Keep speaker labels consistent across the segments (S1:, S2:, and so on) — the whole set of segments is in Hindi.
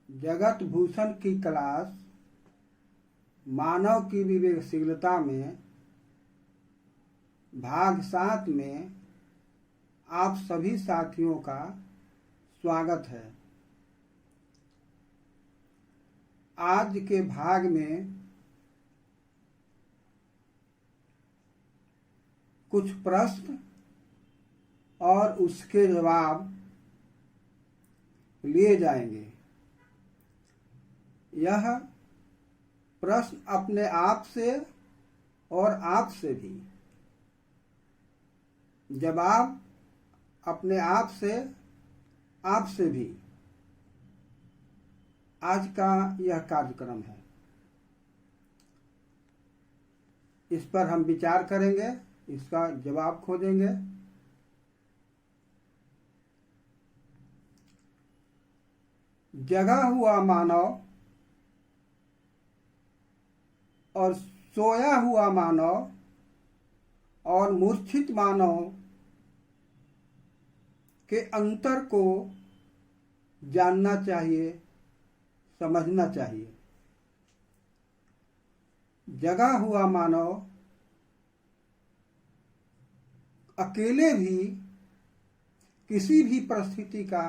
S1: जगत भूषण की क्लास मानव की विवेकशीलता में भाग 7 में आप सभी साथियों का स्वागत है। आज के भाग में कुछ प्रश्न और उसके जवाब लिए जाएंगे। यह प्रश्न अपने आप से और आप से भी, जवाब अपने आप से आप से भी आज का यह कार्यक्रम है। इस पर हम विचार करेंगे, इसका जवाब खोजेंगे। जगा हुआ मानव और सोया हुआ मानव और मूर्छित मानव के अंतर को जानना चाहिए, समझना चाहिए। जगा हुआ मानव अकेले भी किसी भी परिस्थिति का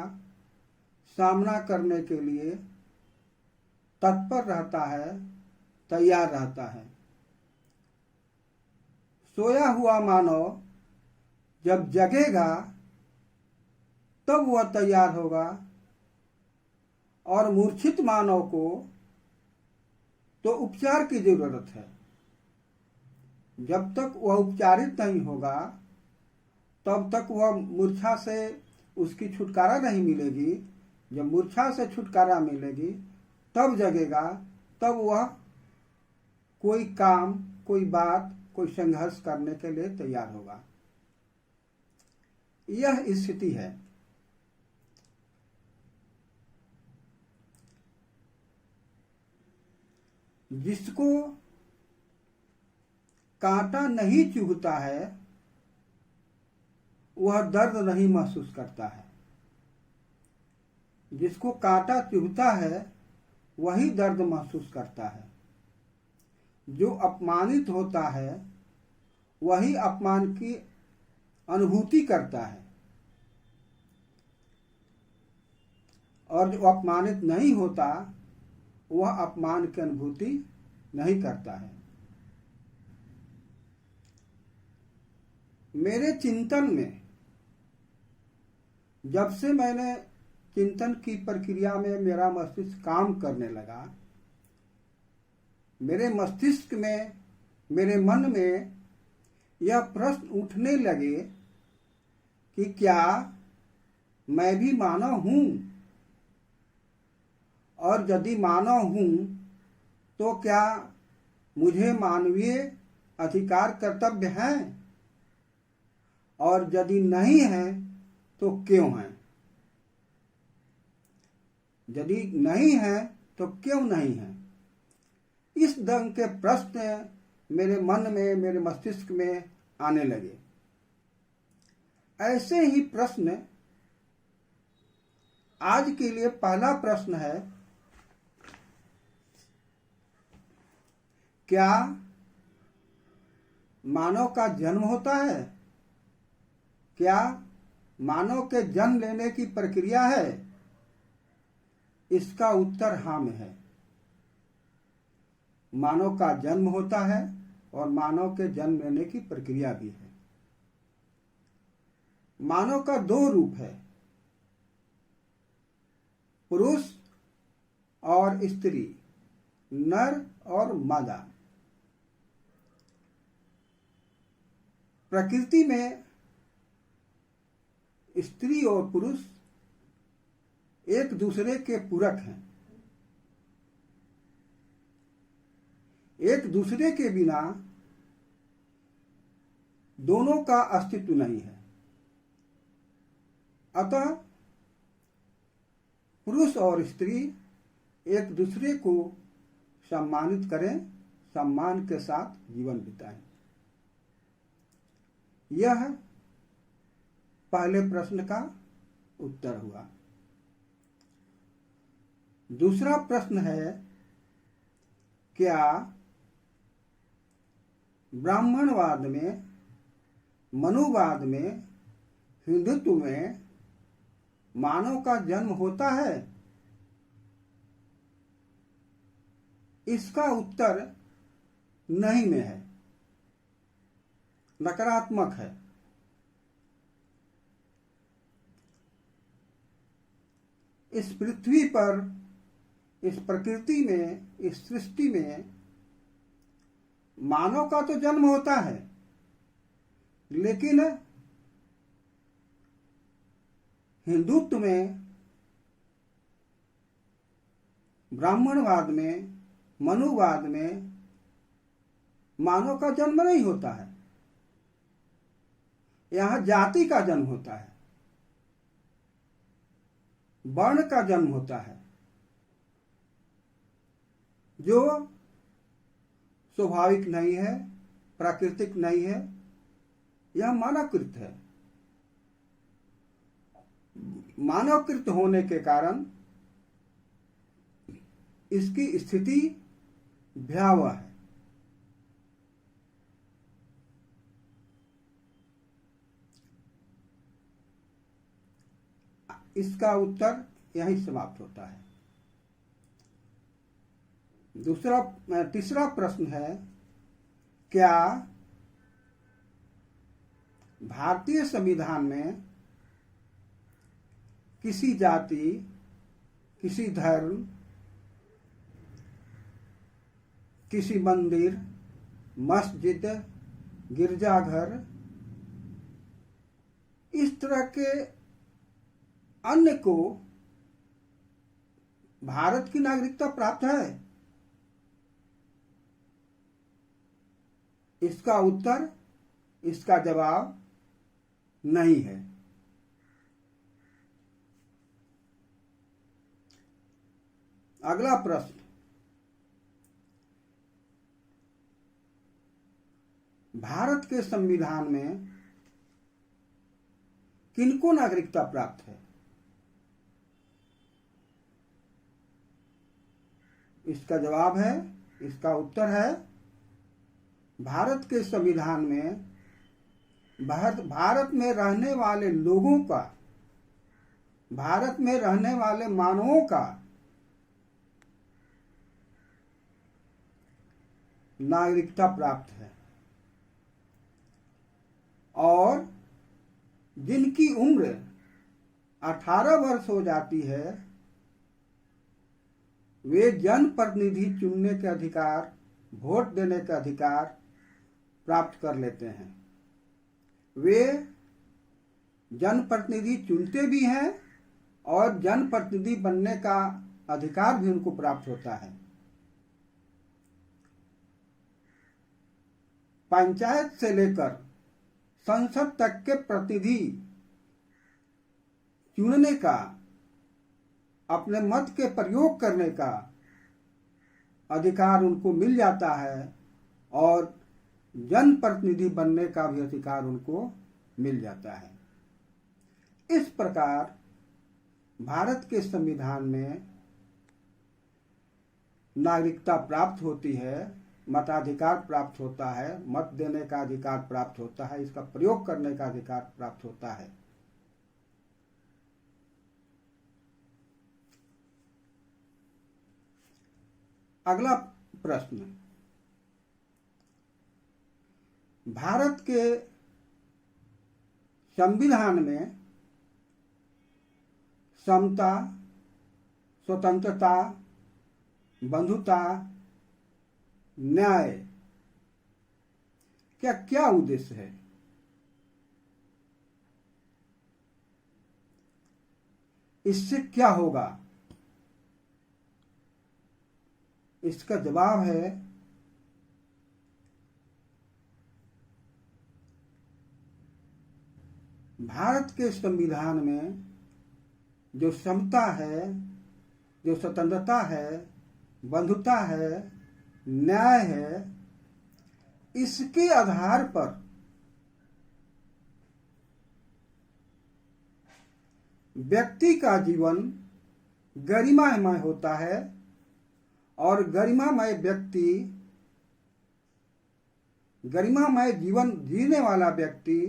S1: सामना करने के लिए तत्पर रहता है, तैयार रहता है। सोया हुआ मानव जब जगेगा तब वह तैयार होगा, और मूर्छित मानव को तो उपचार की जरूरत है। जब तक वह उपचारित नहीं होगा तब तक वह मूर्छा से उसकी छुटकारा नहीं मिलेगी। जब मूर्छा से छुटकारा मिलेगी तब जगेगा, तब वह कोई काम, कोई बात, कोई संघर्ष करने के लिए तैयार होगा। यह स्थिति है। जिसको कांटा नहीं चुभता है वह दर्द नहीं महसूस करता है। जिसको कांटा चुभता है वही दर्द महसूस करता है। जो अपमानित होता है वही अपमान की अनुभूति करता है, और जो अपमानित नहीं होता वह अपमान की अनुभूति नहीं करता है। मेरे चिंतन में, जब से मैंने चिंतन की प्रक्रिया में मेरा मस्तिष्क काम करने लगा, मेरे मस्तिष्क में, मेरे मन में यह प्रश्न उठने लगे कि क्या मैं भी मानव हूं, और यदि मानव हूं तो क्या मुझे मानवीय अधिकार कर्तव्य हैं, और यदि नहीं है तो क्यों हैं। यदि नहीं है तो क्यों नहीं है। इस ढंग के प्रश्न मेरे मन में, मेरे मस्तिष्क में आने लगे। ऐसे ही प्रश्न आज के लिए पहला प्रश्न है, क्या मानव का जन्म होता है? क्या मानव के जन्म लेने की प्रक्रिया है? इसका उत्तर हाँ में है। मानव का जन्म होता है और मानव के जन्म लेने की प्रक्रिया भी है। मानव का 2 रूप है, पुरुष और स्त्री, नर और मादा। प्रकृति में स्त्री और पुरुष एक दूसरे के पूरक हैं। एक दूसरे के बिना दोनों का अस्तित्व नहीं है। अतः पुरुष और स्त्री एक दूसरे को सम्मानित करें, सम्मान के साथ जीवन बिताएं। यह पहले प्रश्न का उत्तर हुआ। दूसरा प्रश्न है, क्या ब्राह्मणवाद में, मनुवाद में, हिंदुत्व में मानव का जन्म होता है? इसका उत्तर नहीं में है, नकारात्मक है। इस पृथ्वी पर, इस प्रकृति में, इस सृष्टि में मानव का तो जन्म होता है, लेकिन हिंदुत्व में, ब्राह्मणवाद में, मनुवाद में मानव का जन्म नहीं होता है। यहां जाति का जन्म होता है, वर्ण का जन्म होता है, जो स्वाभाविक नहीं है, प्राकृतिक नहीं है, यह मानवकृत है। मानवकृत होने के कारण इसकी स्थिति भयावह है। इसका उत्तर यहीं समाप्त होता है। तीसरा प्रश्न है, क्या भारतीय संविधान में किसी जाति, किसी धर्म, किसी मंदिर, मस्जिद, गिरजाघर, इस तरह के अन्य को भारत की नागरिकता प्राप्त है? इसका उत्तर, इसका जवाब नहीं है। अगला प्रश्न, भारत के संविधान में किनको नागरिकता प्राप्त है? इसका जवाब है, इसका उत्तर है, भारत के संविधान में भारत में रहने वाले लोगों का, भारत में रहने वाले मानवों का नागरिकता प्राप्त है, और जिनकी उम्र 18 वर्ष हो जाती है, वे जनप्रतिनिधि चुनने के अधिकार, वोट देने का अधिकार प्राप्त कर लेते हैं। वे जनप्रतिनिधि चुनते भी हैं और जनप्रतिनिधि बनने का अधिकार भी उनको प्राप्त होता है। पंचायत से लेकर संसद तक के प्रतिनिधि चुनने का, अपने मत के प्रयोग करने का अधिकार उनको मिल जाता है, और जनप्रतिनिधि बनने का भी अधिकार उनको मिल जाता है। इस प्रकार भारत के संविधान में नागरिकता प्राप्त होती है, मताधिकार प्राप्त होता है, मत देने का अधिकार प्राप्त होता है, इसका प्रयोग करने का अधिकार प्राप्त होता है। अगला प्रश्न, भारत के संविधान में समता, स्वतंत्रता, बंधुता, न्याय क्या उद्देश्य है? इससे क्या होगा? इसका जवाब है, भारत के संविधान में जो समता है, जो स्वतंत्रता है, बंधुता है, न्याय है, इसके आधार पर व्यक्ति का जीवन गरिमामय होता है और गरिमामय जीवन जीने वाला व्यक्ति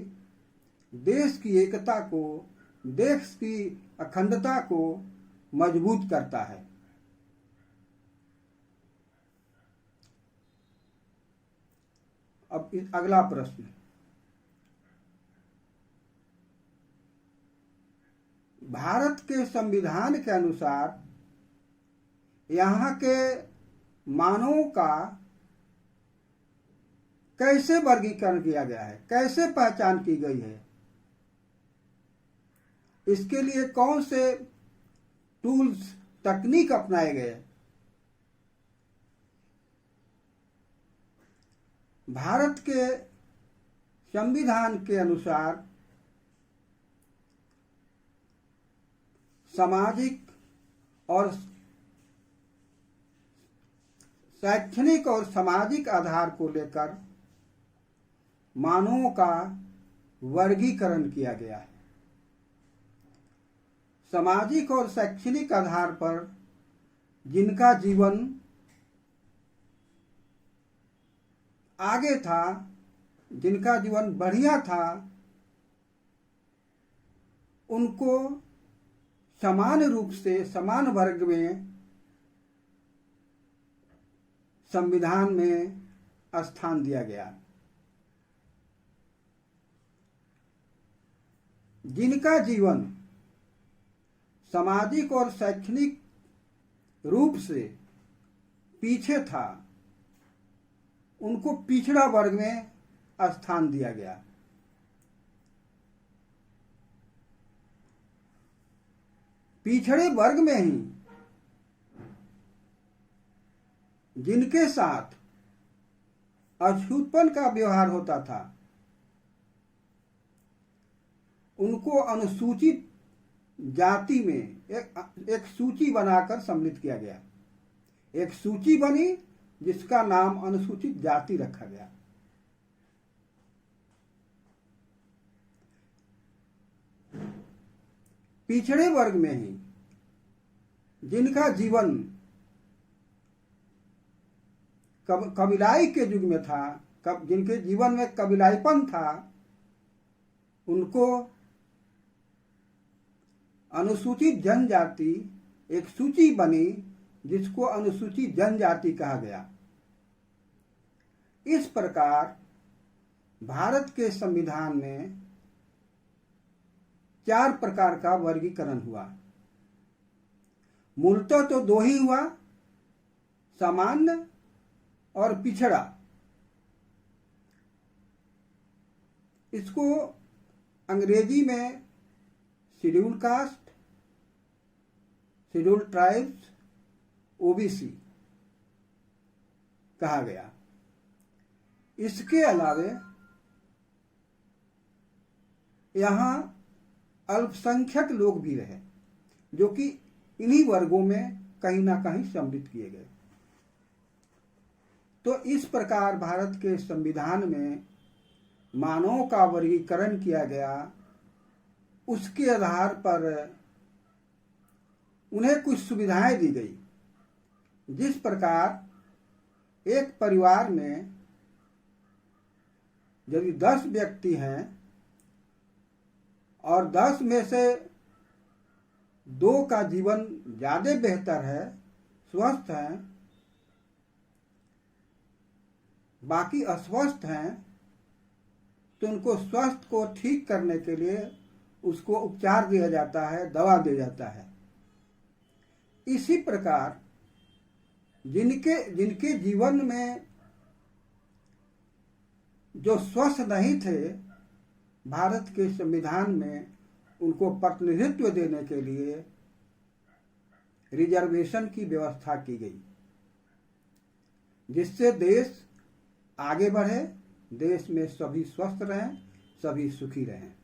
S1: देश की एकता को, देश की अखंडता को मजबूत करता है। अब अगला प्रश्न, भारत के संविधान के अनुसार यहाँ के मानवों का कैसे वर्गीकरण किया गया है, कैसे पहचान की गई है, इसके लिए कौन से टूल्स, तकनीक अपनाए गए। भारत के संविधान के अनुसार सामाजिक और शैक्षणिक और सामाजिक आधार को लेकर मानवों का वर्गीकरण किया गया है। सामाजिक और शैक्षणिक आधार पर जिनका जीवन आगे था, जिनका जीवन बढ़िया था, उनको समान रूप से समान वर्ग में संविधान में स्थान दिया गया। जिनका जीवन सामाजिक और शैक्षणिक रूप से पीछे था, उनको पिछड़ा वर्ग में स्थान दिया गया। पिछड़े वर्ग में ही जिनके साथ अछूतपन का व्यवहार होता था, उनको अनुसूचित जाति में एक सूची बनाकर सम्मिलित किया गया। एक सूची बनी जिसका नाम अनुसूचित जाति रखा गया। पिछड़े वर्ग में ही जिनका जीवन कबीलाई के युग में था, जिनके जीवन में कबीलाईपन था, उनको अनुसूचित जनजाति एक सूची बनी जिसको अनुसूचित जनजाति कहा गया। इस प्रकार भारत के संविधान में 4 प्रकार का वर्गीकरण हुआ। मूलतः तो 2 ही हुआ, सामान्य और पिछड़ा। इसको अंग्रेजी में schedule caste, schedule tribes, OBC कहा गया। इसके अलावे यहाँ अल्पसंख्यक लोग भी रहे, जो कि इन्हीं वर्गों में कहीं ना कहीं सम्मिलित किए गए। तो इस प्रकार भारत के संविधान में मानवों का वर्गीकरण किया गया। उसके आधार पर उन्हें कुछ सुविधाएं दी गई। जिस प्रकार एक परिवार में यदि 10 व्यक्ति हैं और 10 में से 2 का जीवन ज्यादा बेहतर है, स्वस्थ हैं, बाकी अस्वस्थ हैं, तो उनको स्वास्थ्य को ठीक करने के लिए उसको उपचार दिया जाता है, दवा दिया जाता है। इसी प्रकार जिनके जीवन में जो स्वस्थ नहीं थे, भारत के संविधान में उनको प्रतिनिधित्व देने के लिए रिजर्वेशन की व्यवस्था की गई, जिससे देश आगे बढ़े, देश में सभी स्वस्थ रहें, सभी सुखी रहें।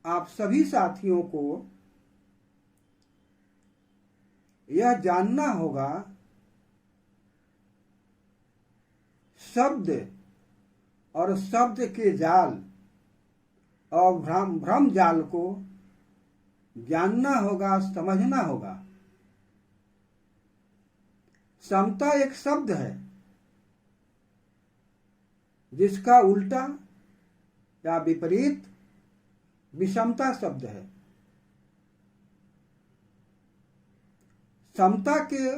S1: आप सभी साथियों को यह जानना होगा शब्द और शब्द के जाल और भ्रम जाल को जानना होगा, समझना होगा। समता एक शब्द है जिसका उल्टा या विपरीत विषमता शब्द है। समता के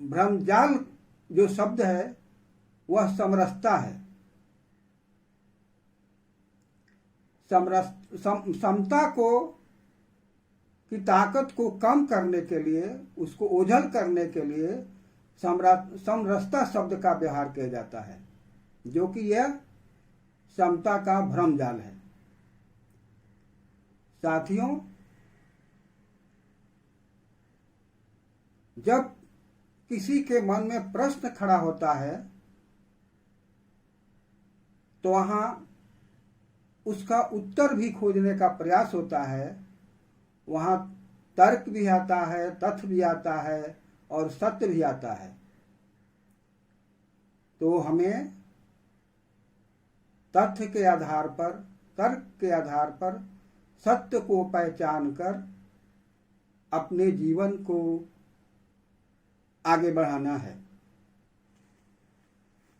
S1: भ्रमजाल जो शब्द है वह समरसता है। समता को की ताकत को कम करने के लिए, उसको ओझल करने के लिए समरसता शब्द का व्यवहार किया जाता है, जो कि यह समता का भ्रमजाल है। साथियों, जब किसी के मन में प्रश्न खड़ा होता है तो वहां उसका उत्तर भी खोजने का प्रयास होता है। वहां तर्क भी आता है, तथ्य भी आता है और सत्य भी आता है। तो हमें तथ्य के आधार पर, तर्क के आधार पर सत्य को पहचान कर अपने जीवन को आगे बढ़ाना है।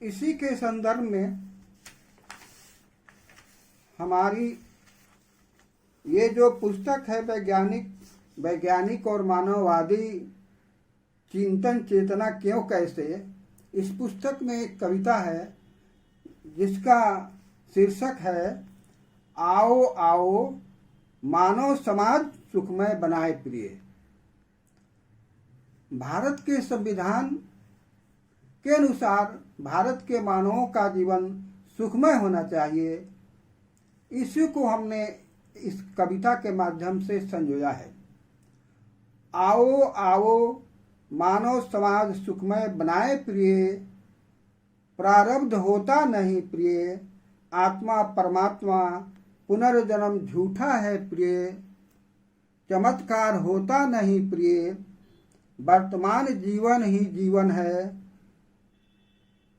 S1: इसी के संदर्भ में हमारी ये जो पुस्तक है वैज्ञानिक और मानववादी चिंतन चेतना क्यों कैसे, इस पुस्तक में एक कविता है जिसका शीर्षक है आओ आओ मानव समाज सुखमय बनाए प्रिय। भारत के संविधान के अनुसार भारत के मानवों का जीवन सुखमय होना चाहिए। इसी को हमने इस कविता के माध्यम से संजोया है। आओ आओ मानव समाज सुखमय बनाए प्रिय, प्रारब्ध होता नहीं प्रिय, आत्मा परमात्मा पुनर्जन्म झूठा है प्रिय, चमत्कार होता नहीं प्रिय, वर्तमान जीवन ही जीवन है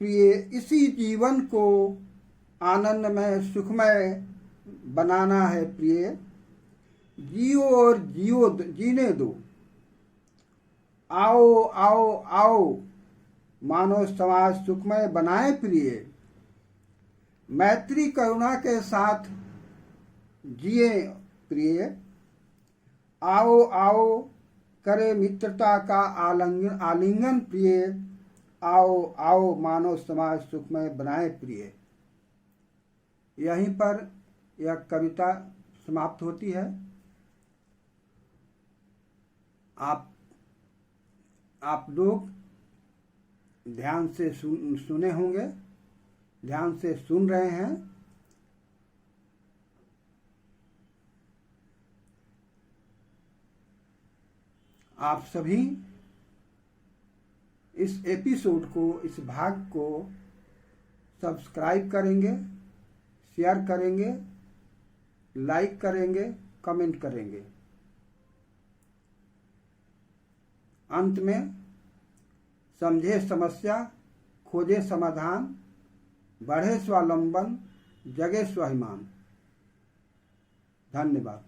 S1: प्रिय, इसी जीवन को आनंदमय सुखमय बनाना है प्रिय, जियो और जीने दो। आओ आओ आओ मानव समाज सुखमय बनाए प्रिय, मैत्री करुणा के साथ जिए प्रिय, आओ आओ करे मित्रता का आलिंगन प्रिय, आओ आओ मानव समाज सुखमय बनाए प्रिय। यहीं पर यह कविता समाप्त होती है। आप लोग ध्यान से सुने होंगे, ध्यान से सुन रहे हैं। आप सभी इस एपिसोड को, इस भाग को सब्सक्राइब करेंगे, शेयर करेंगे, लाइक करेंगे, कमेंट करेंगे। अंत में समझे समस्या, खोजे समाधान, बढ़े स्वावलंबन, जगे स्वाभिमान। धन्यवाद।